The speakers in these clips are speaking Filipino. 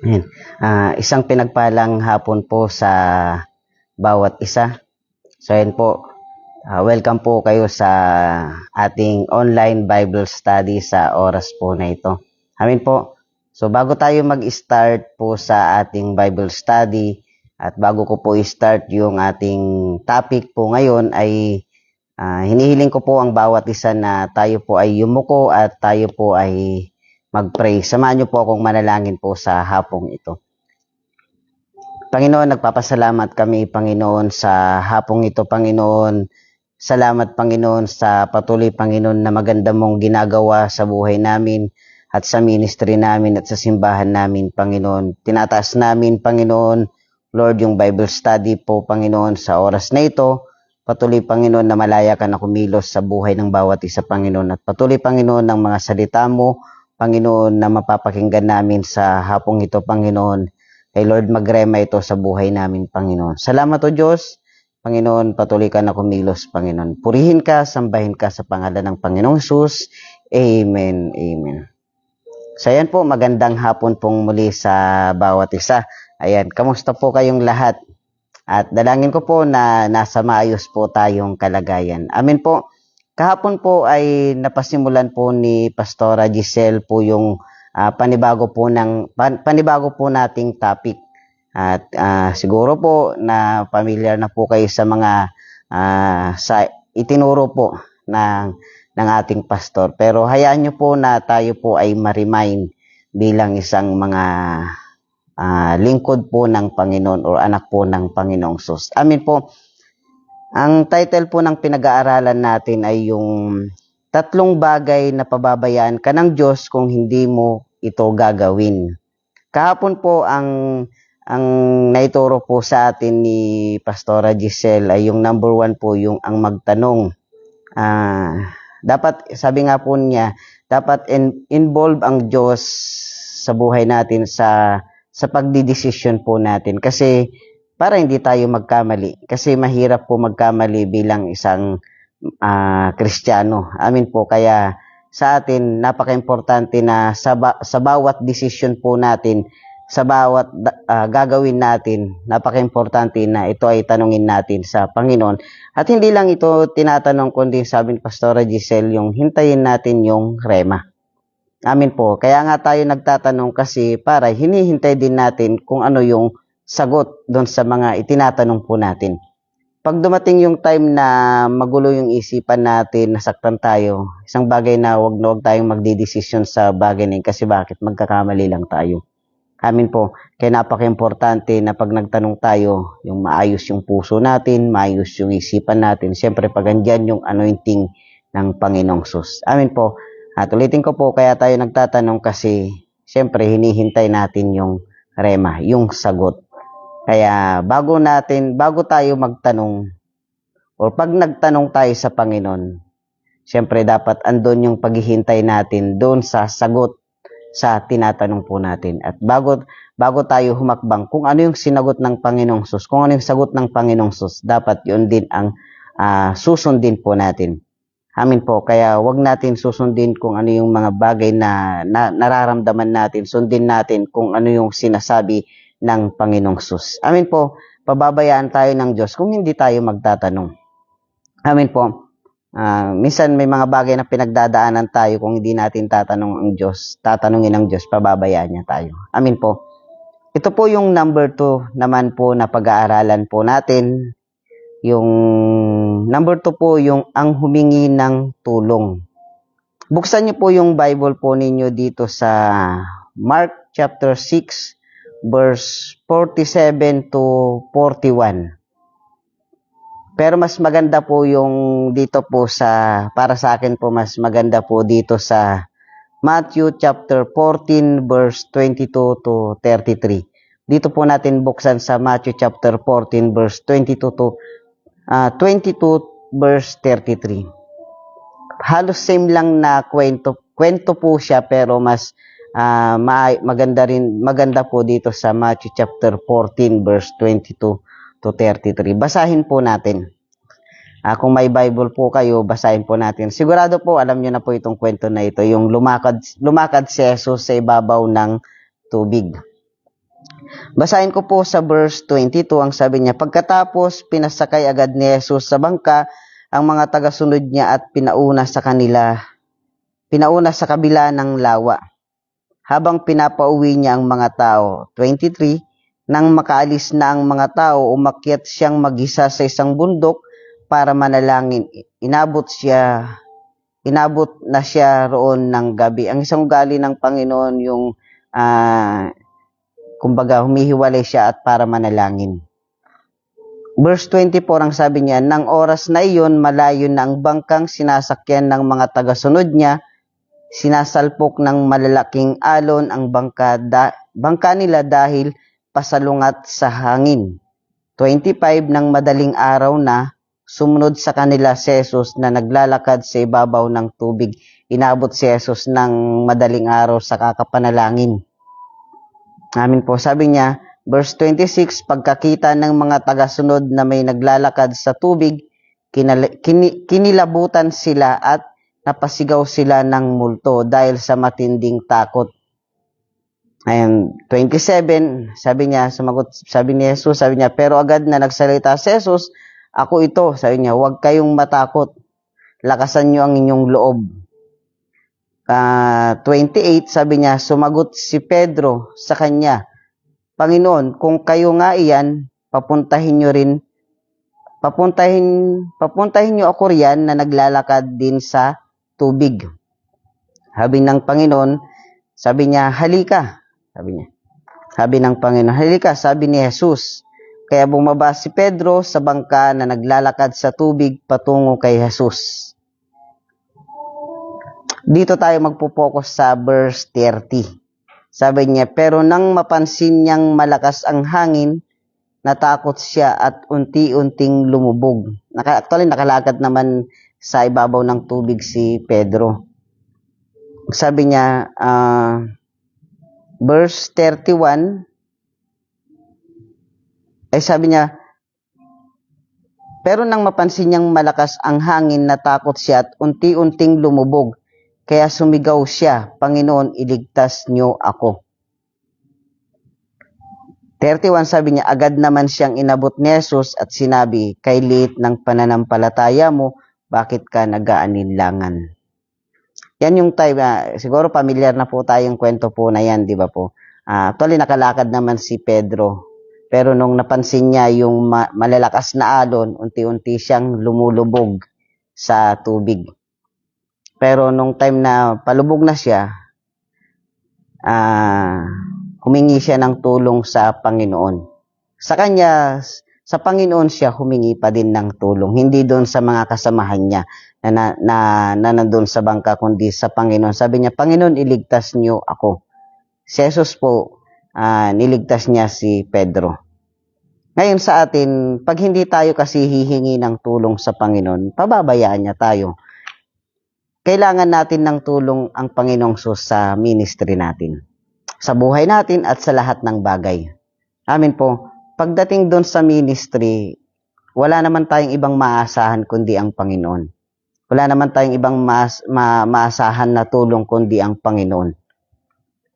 Ayan. Isang pinagpalang hapon po sa bawat isa. So ayan po, welcome po kayo sa ating online Bible study sa oras po na ito. Amin po. So bago tayo mag-start po sa ating Bible study at bago ko po i-start yung ating topic po ngayon ay hinihiling ko po ang bawat isa na tayo po ay yumuko at tayo po ay mag-pray. Samahan niyo po akong manalangin po sa hapong ito. Panginoon, nagpapasalamat kami, Panginoon, sa hapong ito, Panginoon. Salamat, Panginoon, sa patuloy, Panginoon, na maganda mong ginagawa sa buhay namin at sa ministry namin at sa simbahan namin, Panginoon. Tinataas namin, Panginoon, Lord, yung Bible study po, Panginoon, sa oras na ito. Patuloy, Panginoon, na malaya ka na kumilos sa buhay ng bawat isa, Panginoon. At patuloy, Panginoon, ng mga salita mo, Panginoon, na mapapakinggan namin sa hapong ito, Panginoon. Kay Lord, magrema ito sa buhay namin, Panginoon. Salamat o Diyos, Panginoon, patuloy ka na kumilos, Panginoon. Purihin ka, sambahin ka sa pangalan ng Panginoong Jesus. Amen, amen. So ayan po, magandang hapon pong muli sa bawat isa. Ayan, kamusta po kayong lahat? At dalangin ko po na nasa maayos po tayong kalagayan. Amen po. Kahapon po ay napasimulan po ni Pastora Giselle po yung panibago po nating topic. At siguro po na familiar na po kayo sa mga sa itinuro po ng ating pastor. Pero hayaan nyo po na tayo po ay ma-remind bilang isang mga lingkod po ng Panginoon o anak po ng Panginoong Sus. Amin po. Ang title po ng pinag-aaralan natin ay yung 3 bagay na pababayaan ka ng Diyos kung hindi mo ito gagawin. Kahapon po ang naituro po sa atin ni Pastora Giselle ay yung number 1 po, yung ang magtanong. Dapat, sabi nga po niya, dapat involve ang Diyos sa buhay natin sa pagdidesisyon po natin. Kasi para hindi tayo magkamali. Kasi mahirap po magkamali bilang isang Kristiyano. Amin po. Kaya sa atin, napaka-importante na sa bawat desisyon po natin, sa bawat gagawin natin, napaka-importante na ito ay tanungin natin sa Panginoon. At hindi lang ito tinatanong, kundi sabi ni Pastora Giselle, yung hintayin natin yung rema. Amin po. Kaya nga tayo nagtatanong kasi para hinihintay din natin kung ano yung sagot doon sa mga itinatanong po natin. Pag dumating yung time na magulo yung isipan natin, nasaktan tayo, isang bagay na wag tayong magdidesisyon sa bagay na yun kasi bakit magkakamali lang tayo. Amin po. Kaya napaka-importante na pag nagtanong tayo, yung maayos yung puso natin, maayos yung isipan natin. Siyempre pag andyan yung anointing ng Panginoong Sus. Amin po. At ulitin ko po, kaya tayo nagtatanong kasi siyempre hinihintay natin yung rema, yung sagot. Kaya bago tayo magtanong o pag nagtanong tayo sa Panginoon, siyempre dapat andun yung paghihintay natin doon sa sagot sa tinatanong po natin. At bago tayo humakbang, kung ano yung sinagot ng Panginoong Sus, kung ano yung sagot ng Panginoong Sus, dapat yun din ang susundin po natin. Amin po. Kaya wag natin susundin kung ano yung mga bagay na nararamdaman natin. Sundin natin kung ano yung sinasabi ng Panginoong Sus. Amin po, pababayaan tayo ng Diyos kung hindi tayo magtatanong. Amin po. Minsan may mga bagay na pinagdadaanan tayo kung hindi natin tatanungin ang Diyos, pababayaan niya tayo. Amin po. Ito po yung number 2 naman po na pag-aaralan po natin. Yung number 2 po, yung ang humingi ng tulong. Buksan niyo po yung Bible po ninyo dito sa Mark chapter 6, verse 47 to 41. Pero mas maganda po yung dito po para sa akin po mas maganda po dito sa Matthew chapter 14 verse 22 to 33. Dito po natin buksan sa Matthew chapter 14 verse 22 to 22 verse 33. Halos same lang na kwento po siya pero mas maganda po dito sa Matthew chapter 14 verse 22 to 33. Basahin po natin. Kung may Bible po kayo, basahin po natin. Sigurado po alam niyo na po itong kwento na ito, yung lumakad si Jesus sa ibabaw ng tubig. Basahin ko po sa verse 22, ang sabi niya, pagkatapos pinasakay agad ni Jesus sa bangka ang mga tagasunod niya at pinauna sa kabila ng lawa. Habang pinapauwi niya ang mga tao. 23, nang makaalis na ang mga tao, umakyat siyang mag-isa sa isang bundok para manalangin. Inabot na siya roon ng gabi. Ang isang ugali ng Panginoon yung kumbaga humihiwalay siya at para manalangin. Verse 24 ang sabi niya, nang oras na iyon, malayo na ang bangkang sinasakyan ng mga tagasunod niya, sinasalpok ng malalaking alon ang bangka nila dahil pasalungat sa hangin. 25 ng madaling araw na, sumunod sa kanila si Jesus na naglalakad sa ibabaw ng tubig. Inabot si Jesus ng madaling araw sa kakapanalangin. Amin po. Sabi niya, verse 26, pagkakita ng mga tagasunod na may naglalakad sa tubig, kinilabutan sila at napasigaw sila ng multo dahil sa matinding takot. Ayan, 27, sabi ni Jesus, pero agad na nagsalita si Jesus, ako ito, sabi niya, huwag kayong matakot, lakasan niyo ang inyong loob. 28, sabi niya, sumagot si Pedro sa kanya, Panginoon, kung kayo nga iyan, papuntahin niyo ako riyan na naglalakad din sa tubig. Sabi ng Panginoon, sabi niya, halika. Sabi ng Panginoon, halika, sabi ni Jesus. Kaya bumaba si Pedro sa bangka na naglalakad sa tubig patungo kay Jesus. Dito tayo magpo-focus sa verse 30. Sabi niya, pero nang mapansin niyang malakas ang hangin, natakot siya at unti-unting lumubog. Actually, nakalakad naman sa ibabaw ng tubig si Pedro. Sabi niya, verse 31, sabi niya, pero nang mapansin niyang malakas ang hangin, natakot siya at unti-unting lumubog. Kaya sumigaw siya, Panginoon, iligtas niyo ako. 31, sabi niya, agad naman siyang inabot ni Jesus at sinabi, kay liit ng pananampalataya mo, bakit ka nag-aalinlangan? Yan yung time, siguro familiar na po tayong kwento po na yan, di ba po? Actually, nakalakad naman si Pedro. Pero nung napansin niya yung malalakas na alon, unti-unti siyang lumulubog sa tubig. Pero nung time na palubog na siya, humingi siya ng tulong sa Panginoon. Sa Panginoon siya humingi pa din ng tulong. Hindi doon sa mga kasamahan niya na nandun sa bangka, kundi sa Panginoon. Sabi niya, Panginoon, iligtas niyo ako. Si Jesus po, niligtas niya si Pedro. Ngayon sa atin, pag hindi tayo kasi hihingi ng tulong sa Panginoon, pababayaan niya tayo. Kailangan natin ng tulong ang Panginoong Sus sa ministry natin, sa buhay natin at sa lahat ng bagay. Amin po. Pagdating doon sa ministry, wala naman tayong ibang maasahan kundi ang Panginoon. Wala naman tayong ibang maasahan na tulong kundi ang Panginoon.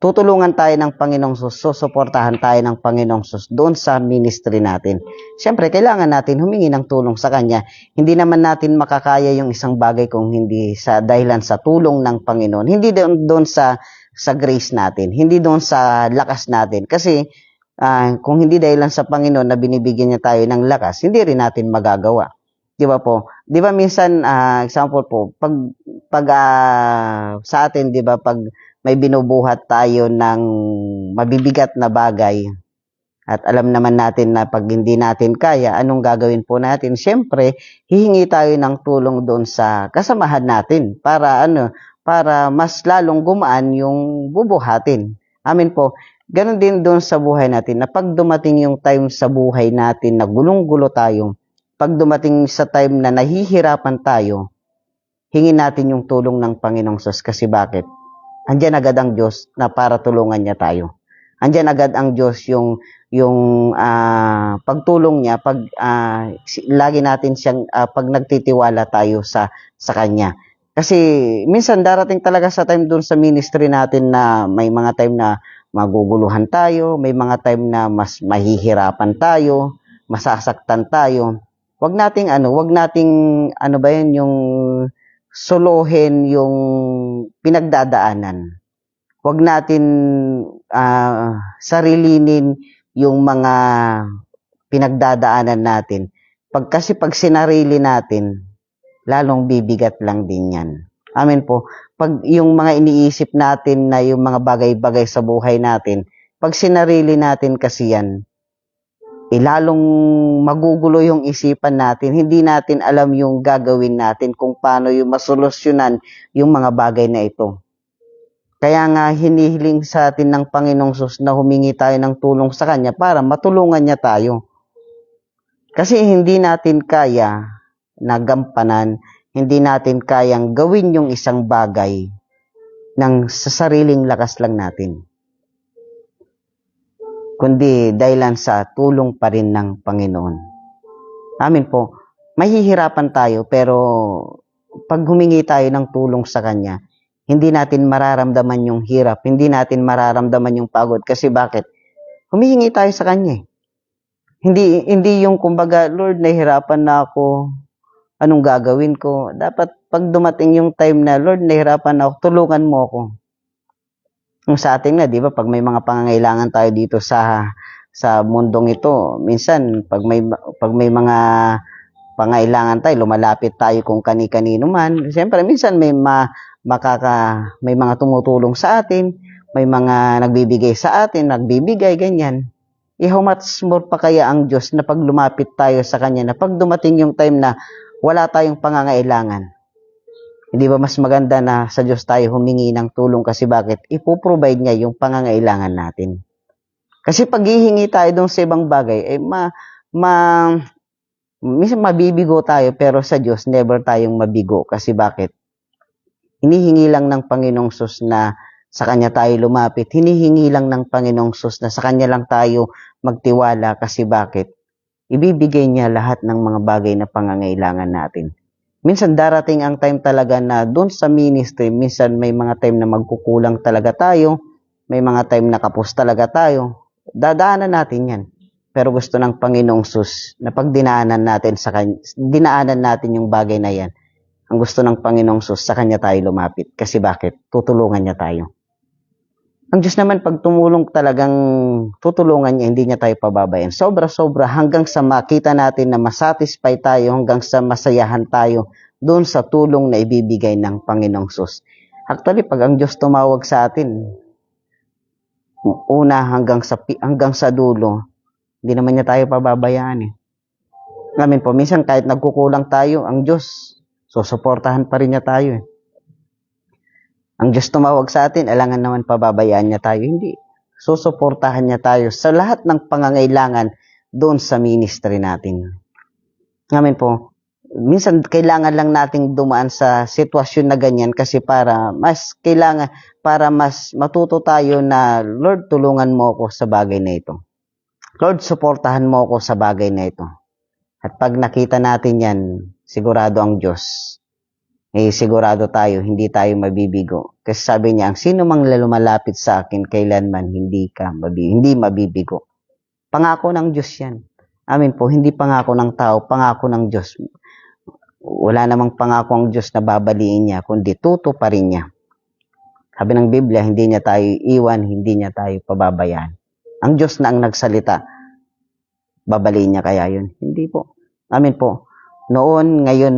Tutulungan tayo ng Panginoong Sus, susuportahan tayo ng Panginoong Sus doon sa ministry natin. Siyempre, kailangan natin humingi ng tulong sa Kanya. Hindi naman natin makakaya yung isang bagay kung hindi sa dahilan sa tulong ng Panginoon. Hindi doon sa grace natin. Hindi doon sa lakas natin. Kasi kung hindi dahilan sa Panginoon na binibigyan niya tayo ng lakas, hindi rin natin magagawa. Di ba po? Di ba minsan, example po, pag sa atin, di ba, pag may binubuhat tayo ng mabibigat na bagay at alam naman natin na pag hindi natin kaya, anong gagawin po natin? Siyempre, hihingi tayo ng tulong doon sa kasamahan natin para mas lalong gumaan yung bubuhatin. Amin po. Ganon din doon sa buhay natin na pag dumating yung time sa buhay natin na gulong-gulo tayo, pag dumating sa time na nahihirapan tayo, hingin natin yung tulong ng Panginoong Sus. Kasi bakit? Andiyan agad ang Diyos na para tulungan niya tayo. Andiyan agad ang Diyos yung pagtulong niya pag lagi natin siyang pag nagtitiwala tayo sa Kanya. Kasi minsan darating talaga sa time doon sa ministry natin na may mga time na maguguluhan tayo, may mga time na mas mahihirapan tayo, masasaktan tayo. Wag nating ano ba 'yan, yung solohin yung pinagdadaanan. Wag natin sarilinin yung mga pinagdadaanan natin. Pag sinarili natin, lalong bibigat lang din yan. Amen po. Pag yung mga iniisip natin na yung mga bagay-bagay sa buhay natin, pag sinarili natin kasi yan, lalong magugulo yung isipan natin. Hindi natin alam yung gagawin natin kung paano yung masolusyonan yung mga bagay na ito. Kaya nga hinihiling sa atin ng Panginoong Sus na humingi tayo ng tulong sa Kanya para matulungan niya tayo. Kasi hindi natin kaya na gampanan, hindi natin kayang gawin yung isang bagay sa sariling lakas lang natin. Kundi dahilan sa tulong pa rin ng Panginoon. Amin po. Mahihirapan tayo pero pag humingi tayo ng tulong sa Kanya, hindi natin mararamdaman yung hirap, hindi natin mararamdaman yung pagod. Kasi bakit? Humihingi tayo sa Kanya. Hindi yung kumbaga, Lord, nahihirapan na ako. Anong gagawin ko? Dapat pag dumating yung time na, Lord, nahihirapan na ako, tulungan mo ako. Yung sa atin na, di ba, pag may mga pangangailangan tayo dito sa mundong ito, minsan, pag may mga pangailangan tayo, lumalapit tayo kung kani-kanino man. Siyempre, minsan may mga tumutulong sa atin, may mga nagbibigay sa atin, nagbibigay, ganyan. How much more pa kaya ang Diyos na pag lumapit tayo sa Kanya, na pag dumating yung time na wala tayong pangangailangan. Hindi ba mas maganda na sa Diyos tayo humingi ng tulong kasi bakit? Ipoprovide niya yung pangangailangan natin. Kasi pag hihingi tayo dun sa ibang bagay, minsan mabibigo tayo pero sa Diyos never tayong mabigo. Kasi bakit? Hinihingi lang ng Panginoong Sus na sa Kanya tayo lumapit. Hinihingi lang ng Panginoong Sus na sa Kanya lang tayo magtiwala kasi bakit? Ibibigay niya lahat ng mga bagay na pangangailangan natin. Minsan darating ang time talaga na doon sa ministry, minsan may mga time na magkukulang talaga tayo, may mga time na kapos talaga tayo. Dadaanan natin yan. Pero gusto ng Panginoong Sus na pag dinaanan natin yung bagay na yan, ang gusto ng Panginoong Sus, sa Kanya tayo lumapit. Kasi bakit? Tutulungan niya tayo. Ang Diyos naman, pag tumulong talagang tutulungan niya, hindi niya tayo pababayan. Sobra-sobra hanggang sa makita natin na masatisfy tayo, hanggang sa masayahan tayo doon sa tulong na ibibigay ng Panginoong Sus. Actually, pag ang Diyos tumawag sa atin, una hanggang sa dulo, hindi naman niya tayo pababayaan eh. Amin po, minsan kahit nagkukulang tayo, ang Diyos, susuportahan pa rin niya tayo eh. Ang Diyos tumawag sa atin, alangan naman pababayaan niya tayo. Hindi. Susuportahan niya tayo sa lahat ng pangangailangan doon sa ministry natin. Amen po. Minsan kailangan lang nating dumaan sa sitwasyon na ganyan kasi para mas matuto tayo na, Lord, tulungan mo ako sa bagay na ito. Lord, suportahan mo ako sa bagay na ito. At pag nakita natin yan, sigurado ang Diyos, sigurado tayo, hindi tayo mabibigo. Kasi sabi niya, ang sino mang lumalapit sa akin, kailanman hindi mabibigo. Pangako ng Diyos yan. Amin po, hindi pangako ng tao, pangako ng Diyos. Wala namang pangako ang Diyos na babaliin niya, kundi tutuparin niya. Sabi ng Biblia, hindi niya tayo iwan, hindi niya tayo pababayaan. Ang Diyos na ang nagsalita, babaliin niya kaya yun? Hindi po. Amin po. Noon, ngayon,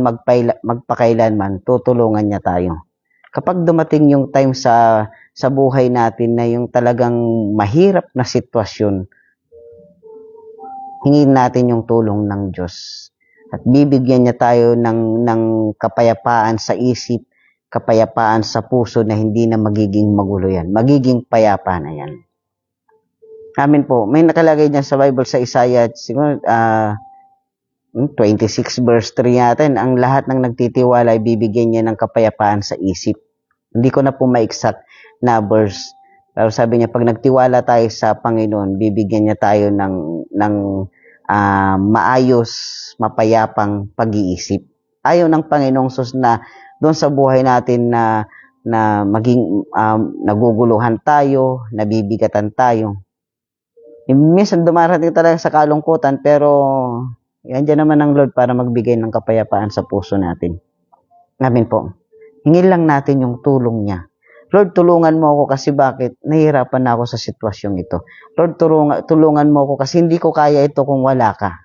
magpakailanman, tutulungan niya tayo. Kapag dumating yung time sa buhay natin na yung talagang mahirap na sitwasyon, hingin natin yung tulong ng Diyos. At bibigyan niya tayo ng kapayapaan sa isip, kapayapaan sa puso na hindi na magiging magulo yan. Magiging payapa na yan. Amin po. May nakalagay niyan sa Bible sa Isaiah, siguro, 26 verse 3 natin, ang lahat ng nagtitiwala ay bibigyan niya ng kapayapaan sa isip. Hindi ko na po ma-exact na verse. Pero sabi niya, pag nagtiwala tayo sa Panginoon, bibigyan niya tayo ng maayos, mapayapang pag-iisip. Ayaw ng Panginoong Sus na doon sa buhay natin na na maging naguguluhan tayo, nabibigatan tayo. Minsan dumarating talaga sa kalungkutan, pero andyan naman ang Lord para magbigay ng kapayapaan sa puso natin. Amen po. Hingin lang natin yung tulong niya. Lord, tulungan mo ako kasi bakit? Nahihirapan na ako sa sitwasyong ito. Lord, tulungan mo ako kasi hindi ko kaya ito kung wala ka.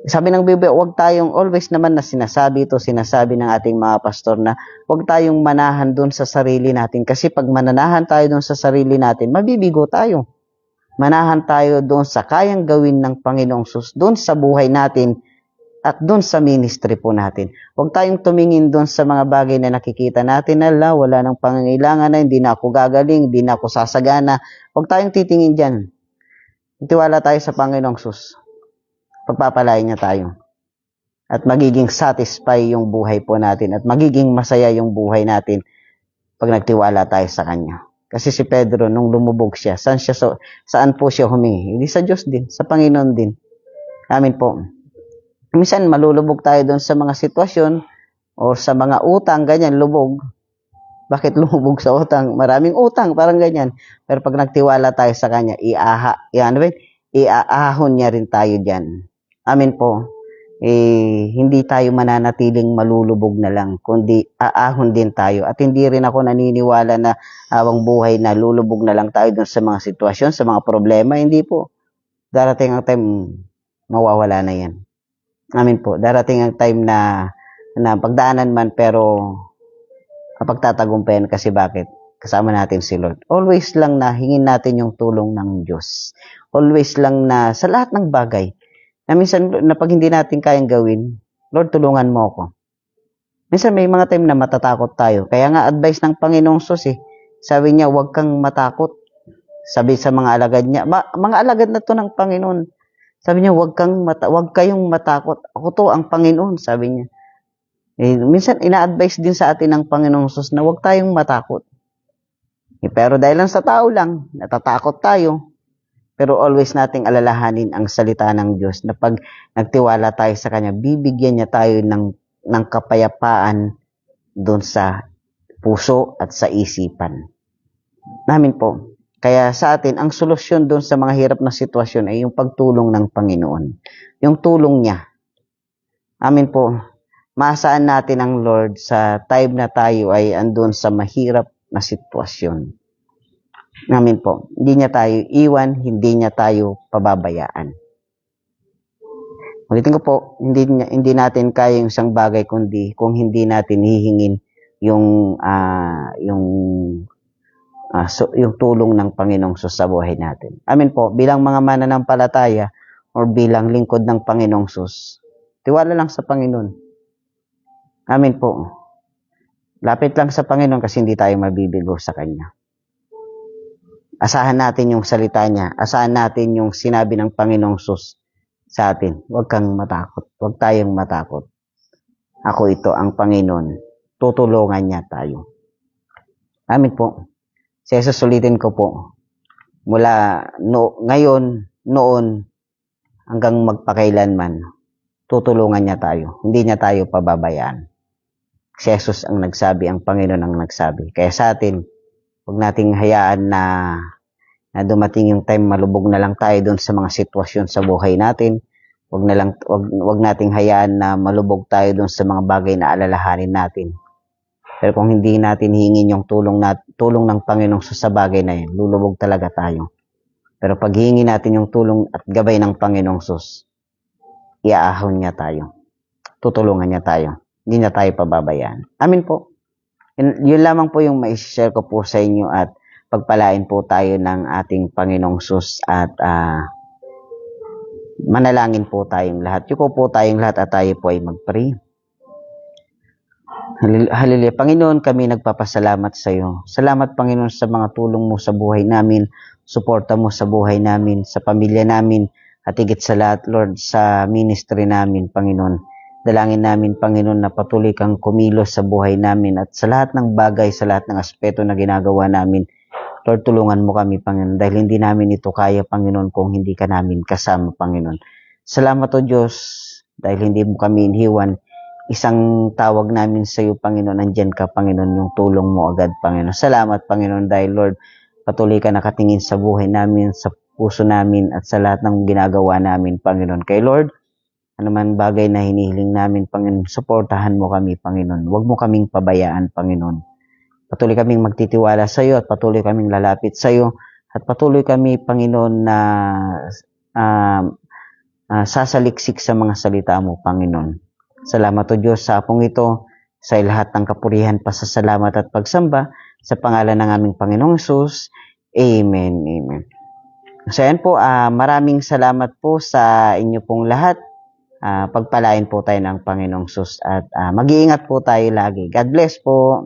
Sabi ng Biblia, huwag tayong always naman na sinasabi ng ating mga pastor na huwag tayong manahan doon sa sarili natin. Kasi pag mananahan tayo doon sa sarili natin, mabibigo tayo. Manahan tayo doon sa kayang gawin ng Panginoong Sus, doon sa buhay natin at doon sa ministry po natin. Huwag tayong tumingin doon sa mga bagay na nakikita natin na wala nang pangangailangan na, hindi na ako gagaling, hindi na ako sasagana. Huwag tayong titingin dyan. Tiwala tayo sa Panginoong Sus. Pagpapalain niya tayo. At magiging satisfy yung buhay po natin at magiging masaya yung buhay natin pag nagtiwala tayo sa Kanya. Kasi si Pedro, nung lumubog siya, saan po siya humingi? Hindi sa Diyos din, sa Panginoon din. Amin po. Minsan, malulubog tayo doon sa mga sitwasyon o sa mga utang, ganyan, lubog. Bakit lumubog sa utang? Maraming utang, parang ganyan. Pero pag nagtiwala tayo sa Kanya, iaahon niya rin tayo dyan. Amin po. Hindi tayo mananatiling malulubog na lang, kundi aahon din tayo. At hindi rin ako naniniwala na habang buhay na lulubog na lang tayo dun sa mga sitwasyon, sa mga problema. Hindi po. Darating ang time, mawawala na yan. Amin po. Darating ang time na pagdaanan man, pero pagtatagumpayan kasi bakit? Kasama natin si Lord. Always lang na hingin natin yung tulong ng Diyos. Always lang na sa lahat ng bagay, na minsan na pag hindi natin kayang gawin, Lord, tulungan mo ako. Minsan may mga time na matatakot tayo. Kaya nga advice ng Panginoong Sus sabi niya, huwag kang matakot. Sabi sa mga alagad niya, mga alagad na to ng Panginoon. Sabi niya, huwag kayong matakot. Ako to ang Panginoon, sabi niya. Minsan ina-advise din sa atin ng Panginoong Sus na huwag tayong matakot. Pero dahil lang sa tao lang, natatakot tayo. Pero always nating alalahanin ang salita ng Diyos na pag nagtiwala tayo sa Kanya, bibigyan niya tayo ng kapayapaan doon sa puso at sa isipan. Namin po. Kaya sa atin, ang solusyon doon sa mga hirap na sitwasyon ay yung pagtulong ng Panginoon. Yung tulong niya. Amin po. Maasaan natin ang Lord sa time na tayo ay andun sa mahirap na sitwasyon. Amin po. Hindi niya tayo iwan, hindi niya tayo pababayaan. Ulitin ko po, hindi natin kaya yung isang bagay kundi kung hindi natin hihingin yung tulong ng Panginoong Sus sa buhay natin. Amin po. Bilang mga mananampalataya or bilang lingkod ng Panginoong Sus, tiwala lang sa Panginoon. Amin po. Lapit lang sa Panginoon kasi hindi tayo mabibigo sa Kanya. Asahan natin yung salita niya. Asahan natin yung sinabi ng Panginoong Sus sa atin. Huwag kang matakot. Huwag tayong matakot. Ako ito, ang Panginoon. Tutulungan niya tayo. Amin po. Sa susulitin ko po. Mula ngayon, noon, hanggang magpakailanman, tutulungan niya tayo. Hindi niya tayo pababayaan. Si Jesus ang nagsabi, ang Panginoon ang nagsabi. Kaya sa atin, huwag nating hayaan na dumating yung time malubog na lang tayo doon sa mga sitwasyon sa buhay natin. Huwag nating hayaan na malubog tayo doon sa mga bagay na alalahanin natin. Pero kung hindi natin hingin yung tulong ng Panginoong sa bagay na yan, lulubog talaga tayo. Pero pag hingin natin yung tulong at gabay ng Panginoong Sus, iaahon niya tayo. Tutulungan niya tayo. Hindi niya tayo pababayaan. Amin po. Yun lamang po yung mai-share ko po sa inyo at pagpalain po tayo ng ating Panginoong Sus at manalangin po tayong lahat. Yuko po tayong lahat at tayo po ay mag-pray. Hallelujah. Panginoon, kami nagpapasalamat sa iyo. Salamat, Panginoon, sa mga tulong mo sa buhay namin, suporta mo sa buhay namin, sa pamilya namin, at higit sa lahat, Lord, sa ministry namin, Panginoon. Dalangin namin, Panginoon, na patuloy kang kumilos sa buhay namin at sa lahat ng bagay, sa lahat ng aspeto na ginagawa namin. Lord, tulungan mo kami, Panginoon, dahil hindi namin ito kaya, Panginoon, kung hindi ka namin kasama, Panginoon. Salamat, O Diyos, dahil hindi mo kami iniwan, isang tawag namin sa iyo, Panginoon, nandyan ka, Panginoon, yung tulong mo agad, Panginoon. Salamat, Panginoon, dahil, Lord, patuloy ka nakatingin sa buhay namin, sa puso namin, at sa lahat ng ginagawa namin, Panginoon. Kay Lord, ano man bagay na hinihiling namin, Panginoon, suportahan mo kami, Panginoon. Huwag mo kaming pabayaan, Panginoon. Patuloy kaming magtitiwala sa iyo at patuloy kaming lalapit sa iyo at patuloy kami, Panginoon, na uh, sasaliksik sa mga salita mo, Panginoon. Salamat o Diyos sa apong ito, sa lahat ng kapurihan, pasasalamat at pagsamba sa pangalan ng aming Panginoong Hesus. Amen. Amen. So yan po, maraming salamat po sa inyo pong lahat. Pagpalain po tayo ng Panginoong Hesus at mag-iingat po tayo lagi. God bless po.